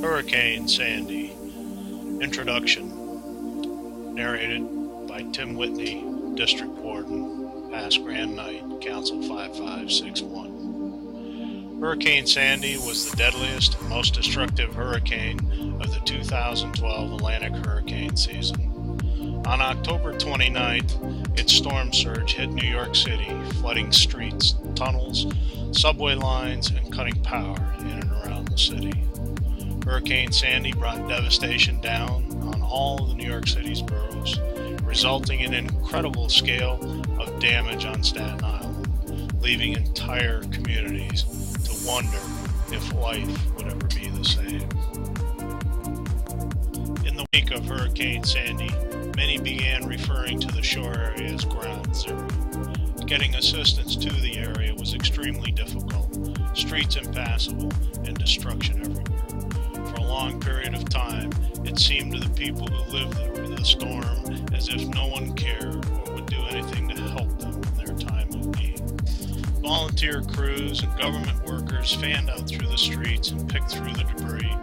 Hurricane Sandy. Introduction. Narrated by Tim Whitney, District Warden, Past Grand Night, Council 5561. Hurricane Sandy was the deadliest and most destructive hurricane of the 2012 Atlantic hurricane season. On October 29th, its storm surge hit New York City, flooding streets, tunnels, subway lines, and cutting power in and around the city. Hurricane Sandy brought devastation down on all of the New York City's boroughs, resulting in an incredible scale of damage on Staten Island, leaving entire communities to wonder if life would ever be the same. In the wake of Hurricane Sandy, many began referring to the shore area as Ground Zero. Getting assistance to the area was extremely difficult, streets impassable, and destruction everywhere. For a long period of time, it seemed to the people who lived through the storm as if no one cared or would do anything to help them in their time of need. Volunteer crews and government workers fanned out through the streets and picked through the debris,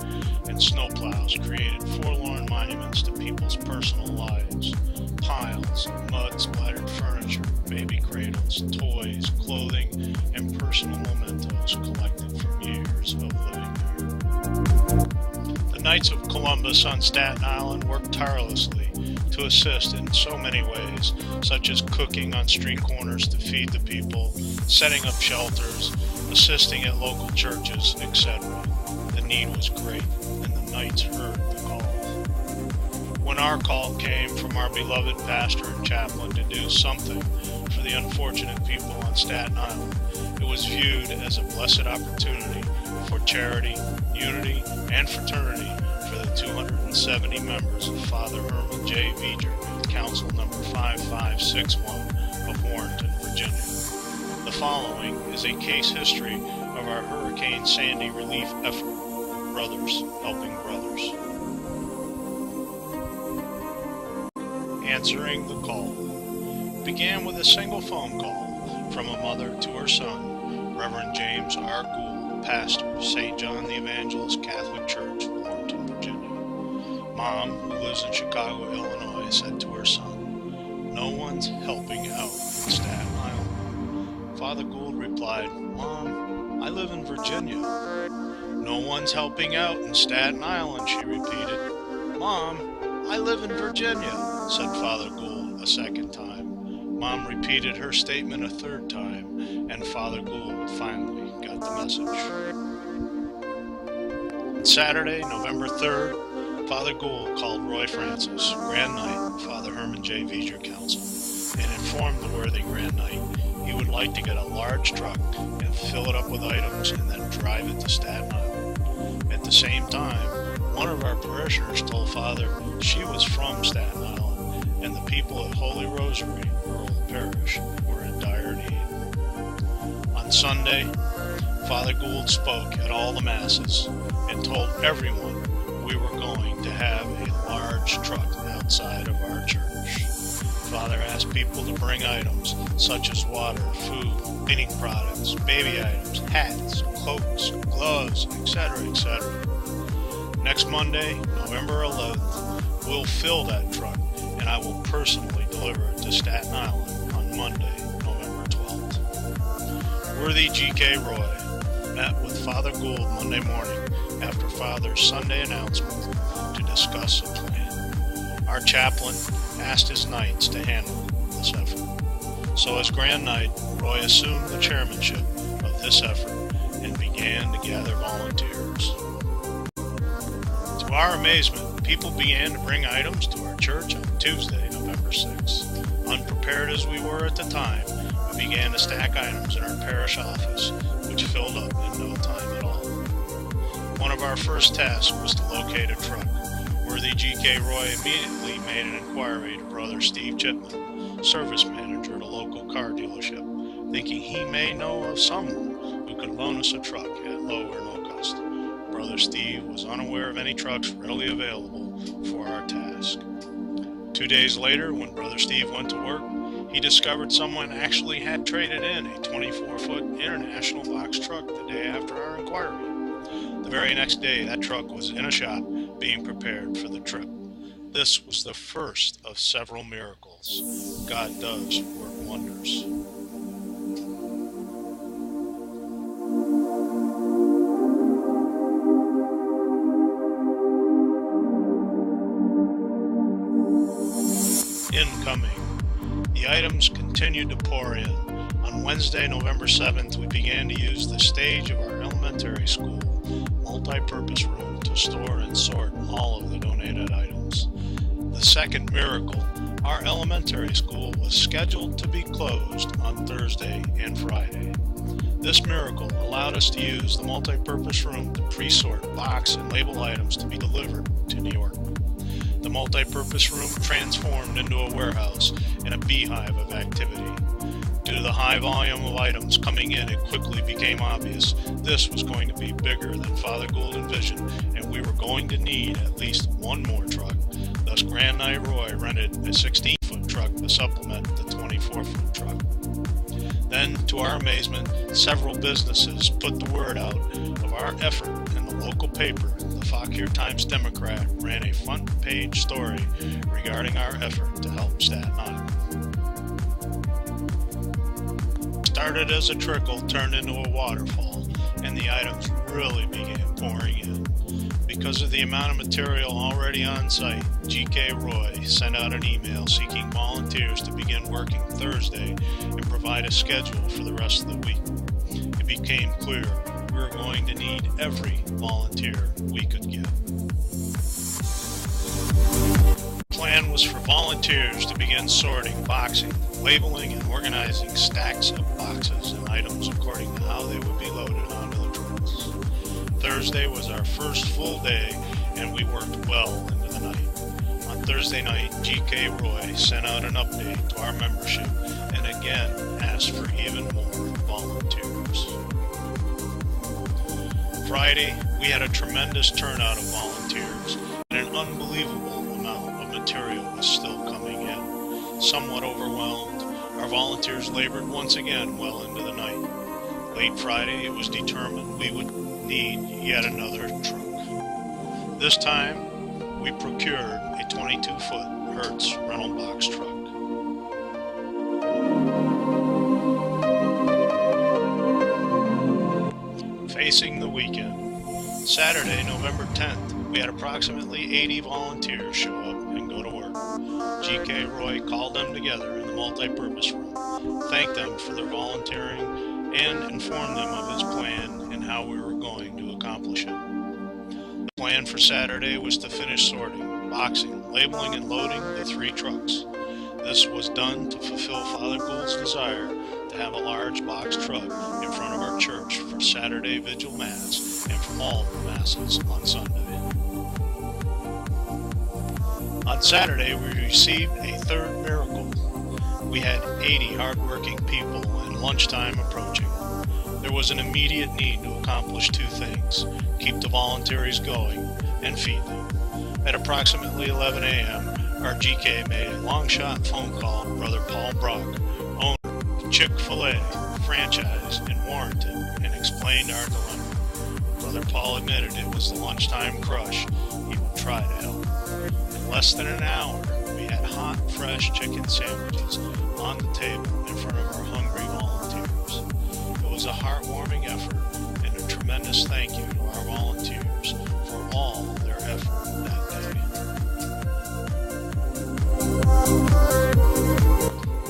and snowplows created forlorn monuments to people's personal lives. Piles of mud-splattered furniture, baby cradles, toys, clothing, and personal mementos collected from years of living there. The Knights of Columbus on Staten Island worked tirelessly to assist in so many ways, such as cooking on street corners to feed the people, setting up shelters, assisting at local churches, etc. The need was great, and the Knights heard the call. When our call came from our beloved pastor and chaplain to do something for the unfortunate people on Staten Island, it was viewed as a blessed opportunity for charity, unity, and fraternity for the 270 members of Father Herman J. Veger Council number 5561 of Warrenton, Virginia. The following is a case history of our Hurricane Sandy relief effort. Brothers helping brothers. Answering the call. It began with a single phone call from a mother to her son, Reverend James R. Gould, pastor, St. John the Evangelist Catholic Church, Warrenton, Virginia. Mom, who lives in Chicago, Illinois, said to her son, "No one's helping out in Staten Island." Father Gould replied, "Mom, I live in Virginia." "No one's helping out in Staten Island," she repeated. "Mom, I live in Virginia," said Father Gould a second time. Mom repeated her statement a third time, and Father Gould finally got the message. On Saturday, November 3rd, Father Gould called Roy Francis, Grand Knight, Father Herman J. Veger Council, and informed the worthy Grand Knight he would like to get a large truck and fill it up with items and then drive it to Staten Island. At the same time, one of our parishioners told Father she was from Staten Island, and the people at Holy Rosary, her old parish, were in dire need. On Sunday, Father Gould spoke at all the masses and told everyone we were going to have a large truck outside of our church. Father asked people to bring items such as water, food, cleaning products, baby items, hats, cloaks, gloves, etc., etc. Next Monday, November 11th, we'll fill that truck, and I will personally deliver it to Staten Island on Monday, November 12th. Worthy G.K. Roy met with Father Gould Monday morning after Father's Sunday announcement to discuss a plan. Our chaplain asked his knights to handle this effort. So as Grand Knight, Roy assumed the chairmanship of this effort and began to gather volunteers. To our amazement, people began to bring items to our church on Tuesday, November 6th. Unprepared as we were at the time, we began to stack items in our parish office, which filled up in no time at all. One of our first tasks was to locate a truck. Worthy G.K. Roy immediately made an inquiry to Brother Steve Chipman, service manager at a local car dealership, thinking he may know of someone who could loan us a truck at low or no cost. Brother Steve was unaware of any trucks readily available for our task. 2 days later, when Brother Steve went to work, he discovered someone actually had traded in a 24-foot International box truck the day after our inquiry. The very next day, that truck was in a shop being prepared for the trip. This was the first of several miracles. God does work wonders. Incoming. The items continued to pour in. On Wednesday, November 7th, we began to use the stage of our elementary school multi-purpose room to store and sort all of the donated items. The second miracle, our elementary school was scheduled to be closed on Thursday and Friday. This miracle allowed us to use the multi-purpose room to pre-sort, box, and label items to be delivered to New York. The multi-purpose room transformed into a warehouse and a beehive of activity. Due to the high volume of items coming in, it quickly became obvious this was going to be bigger than Father Gould envisioned, and we were going to need at least one more truck. Thus, Grand Night Roy rented a 16-foot truck to supplement the 24-foot truck. Then, to our amazement, several businesses put the word out of our effort, and the local paper, the Fauquier Times-Democrat, ran a front-page story regarding our effort to help Staten Island. Started as a trickle, turned into a waterfall, and the items really began pouring in. Because of the amount of material already on site, G.K. Roy sent out an email seeking volunteers to begin working Thursday and provide a schedule for the rest of the week. It became clear we were going to need every volunteer we could get. The plan was for volunteers to begin sorting, boxing, labeling, and organizing stacks of boxes and items according to how they would be loaded onto the trucks. Thursday was our first full day, and we worked well into the night. On Thursday night, G.K. Roy sent out an update to our membership and again asked for even more volunteers. Friday, we had a tremendous turnout of volunteers, and an unbelievable amount of material was still coming in. Somewhat overwhelmed, our volunteers labored once again well into the night. Late Friday, it was determined we would need yet another truck. This time, we procured a 22-foot Hertz rental box truck. Facing the weekend. Saturday, November 10th, we had approximately 80 volunteers show up and go to work. G.K. Roy called them together in the multi-purpose room, thanked them for their volunteering, and informed them of his plan and how we were going to accomplish it. The plan for Saturday was to finish sorting, boxing, labeling, and loading the 3 trucks. This was done to fulfill Father Gould's desire to have a large box truck in front of our church for Saturday Vigil Mass and for all the Masses on Sunday. On Saturday, we received a third miracle. We had 80 hardworking people and lunchtime approaching. There was an immediate need to accomplish 2 things: keep the volunteers going and feed them. At approximately 11 a.m., our GK made a long-shot phone call to Brother Paul Brock, owner of Chick-fil-A franchise in Warrenton, and explained our dilemma. Brother Paul admitted it was the lunchtime crush. He would try to help. In less than an hour, we had hot, fresh chicken sandwiches on the table in front of our hungry volunteers. It was a heartwarming effort and a tremendous thank you to our volunteers for all their effort that day.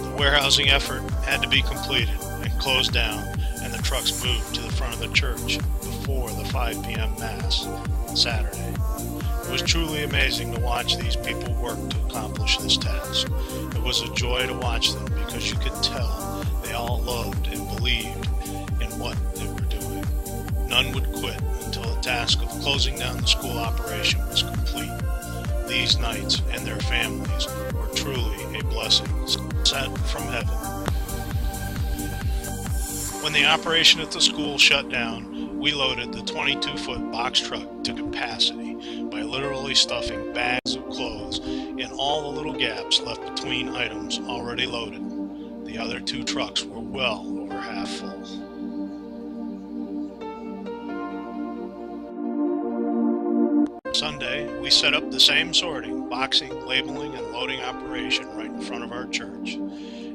The warehousing effort had to be completed and closed down, and the trucks moved to the front of the church before the 5 p.m. Mass on Saturday. It was truly amazing to watch these people work to accomplish this task. It was a joy to watch them because you could tell they all loved and believed in what they were doing. None would quit until the task of closing down the school operation was complete. These knights and their families were truly a blessing sent from heaven. When the operation at the school shut down, we loaded the 22-foot box truck to capacity by literally stuffing bags of clothes in all the little gaps left between items already loaded. The other 2 trucks were well over half full. we set up the same sorting, boxing, labeling, and loading operation right in front of our church.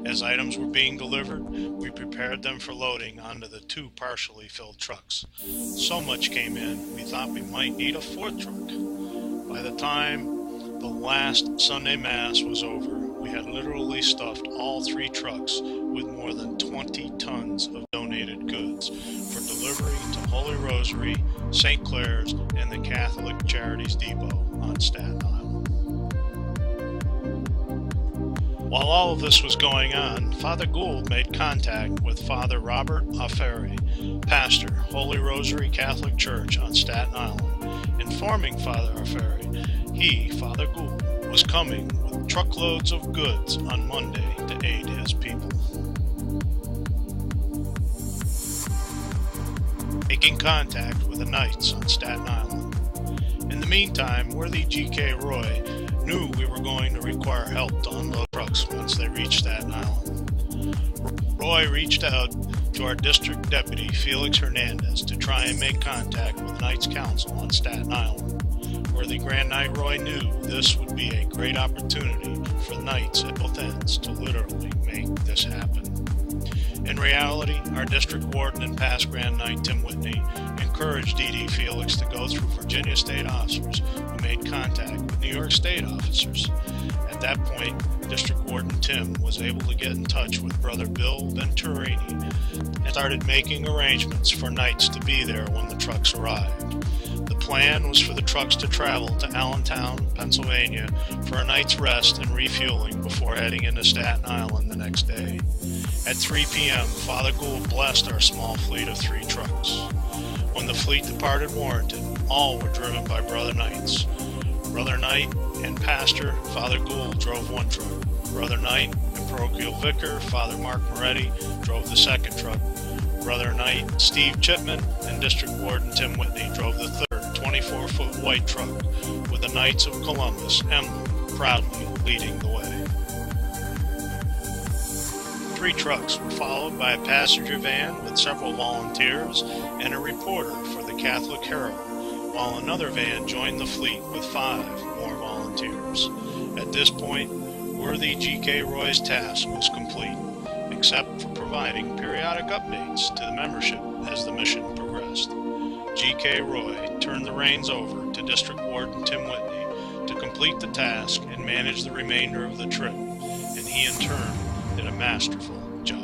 As items were being delivered, we prepared them for loading onto the 2 partially filled trucks. So much came in, we thought we might need a 4th truck. By the time the last Sunday Mass was over, we had literally stuffed all 3 trucks with more than 20 tons of donated goods for delivery to Holy Rosary, St. Clair's, and the Catholic Charities Depot on Staten Island. While all of this was going on, Father Gould made contact with Father Robert Afferi, pastor, Holy Rosary Catholic Church on Staten Island, informing Father Afferi he, Father Gould, was coming with truckloads of goods on Monday to aid his people. Making contact with the Knights on Staten Island. In the meantime, worthy G.K. Roy knew we were going to require help to unload trucks once they reached Staten Island. Roy reached out to our district deputy, Felix Hernandez, to try and make contact with Knights Council on Staten Island. Worthy Grand Knight Roy knew this would be a great opportunity for the Knights at both ends to literally make this happen. In reality, our district warden and past Grand Knight Tim Whitney encouraged D.D. Felix to go through Virginia state officers who made contact with New York state officers. At that point, District Warden Tim was able to get in touch with Brother Bill Venturini and started making arrangements for Knights to be there when the trucks arrived. The plan was for the trucks to travel to Allentown, Pennsylvania for a night's rest and refueling before heading into Staten Island the next day. At 3 p.m., Father Gould blessed our small fleet of 3 trucks. When the fleet departed Warrenton, all were driven by Brother Knights. Brother Knight and Pastor Father Gould drove 1 truck. Brother Knight and Parochial Vicar Father Mark Moretti drove the 2nd truck. Brother Knight Steve Chipman and District Warden Tim Whitney drove the 3rd 24-foot white truck with the Knights of Columbus emblem proudly leading the way. 3 trucks were followed by a passenger van with several volunteers and a reporter for the Catholic Herald, while another van joined the fleet with 5 more volunteers. At this point, worthy G.K. Roy's task was complete, except for providing periodic updates to the membership as the mission progressed. G.K. Roy turned the reins over to District Warden Tim Whitney to complete the task and manage the remainder of the trip, and he in turn did a masterful job.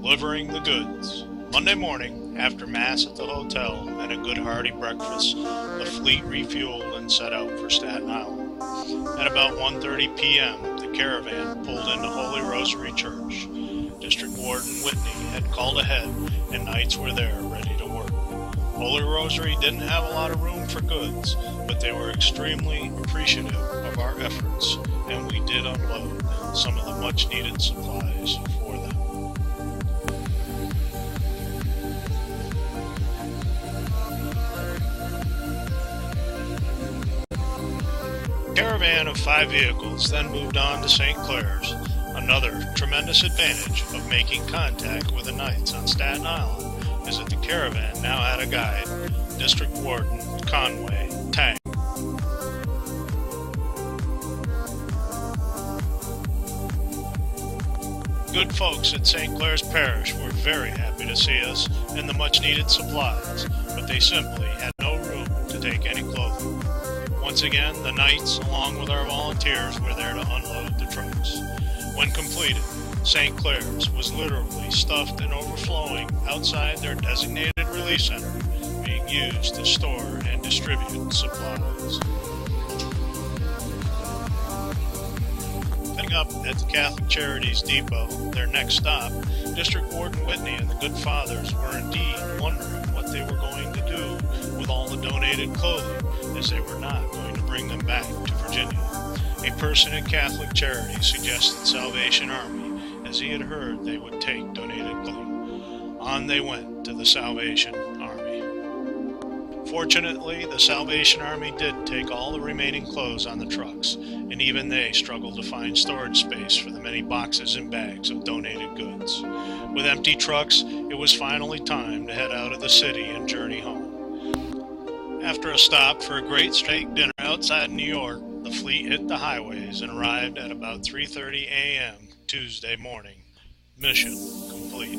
Delivering the goods. Monday morning, after Mass at the hotel and a good hearty breakfast, the fleet refueled and set out for Staten Island. At about 1:30 p.m., the caravan pulled into Holy Rosary Church. District Warden Whitney had called ahead, and Knights were there ready to work. Holy Rosary didn't have a lot of room for goods, but they were extremely appreciative of our efforts, and we did unload some of the much-needed supplies for them. Caravan of 5 vehicles then moved on to St. Clair's. Another tremendous advantage of making contact with the Knights on Staten Island is that the caravan now had a guide, District Warden Conway Tang. Good folks at St. Clair's Parish were very happy to see us and the much-needed supplies, but they simply had no room to take any clothing. Once again, the Knights, along with our volunteers, were there to unload the trucks. When completed, St. Clair's was literally stuffed and overflowing outside their designated relief center, being used to store and distribute supplies. Heading up at the Catholic Charities Depot, their next stop, District Warden Whitney and the Good Fathers were indeed wondering what they were going to do with all the donated clothing, as they were not going to bring them back to Virginia. A person at Catholic Charities suggested Salvation Army, as he had heard they would take donated clothing. On they went to the Salvation Army. Fortunately, the Salvation Army did take all the remaining clothes on the trucks, and even they struggled to find storage space for the many boxes and bags of donated goods. With empty trucks, it was finally time to head out of the city and journey home. After a stop for a great steak dinner outside New York, the fleet hit the highways and arrived at about 3:30 a.m. Tuesday morning. Mission complete.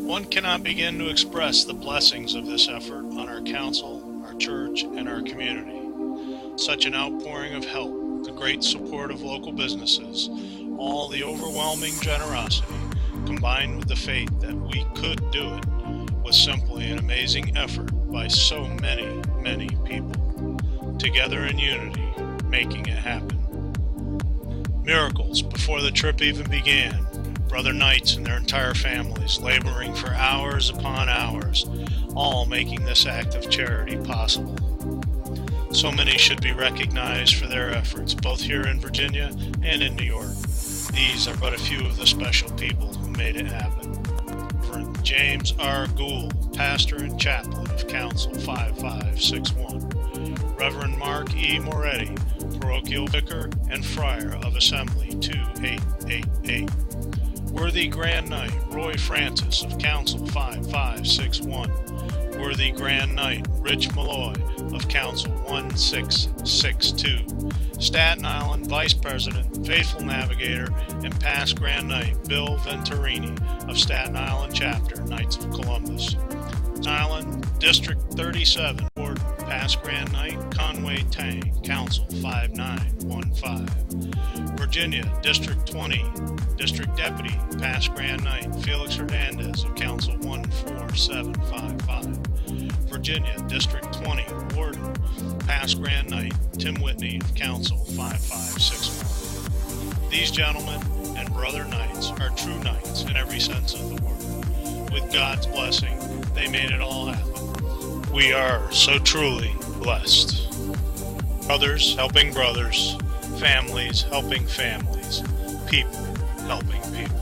One cannot begin to express the blessings of this effort on our council, our church, and our community. Such an outpouring of help, the great support of local businesses, all the overwhelming generosity, combined with the faith that we could do it, was simply an amazing effort by so many, many people, together in unity, making it happen. Miracles before the trip even began. Brother Knights and their entire families laboring for hours upon hours, all making this act of charity possible. So many should be recognized for their efforts, both here in Virginia and in New York. These are but a few of the special people who made it happen. Reverend James R. Gould, pastor and chaplain of Council 5561. Reverend Mark E. Moretti, parochial vicar and friar of Assembly 2888. Worthy Grand Knight Roy Francis of Council 5561. Worthy Grand Knight Rich Malloy of Council 1662. Staten Island Vice President, Faithful Navigator, and past Grand Knight Bill Venturini of Staten Island Chapter, Knights of Columbus. Staten Island District 37, Ward, past Grand Knight Conway Tang, Council 5915. Virginia District 20, District Deputy, past Grand Knight Felix Hernandez of Council 14755. Virginia District 20, Warden, past Grand Knight Tim Whitney of Council 5561. These gentlemen and brother knights are true knights in every sense of the word. With God's blessing, they made it all happen. We are so truly blessed. Brothers helping brothers, families helping families, people helping people.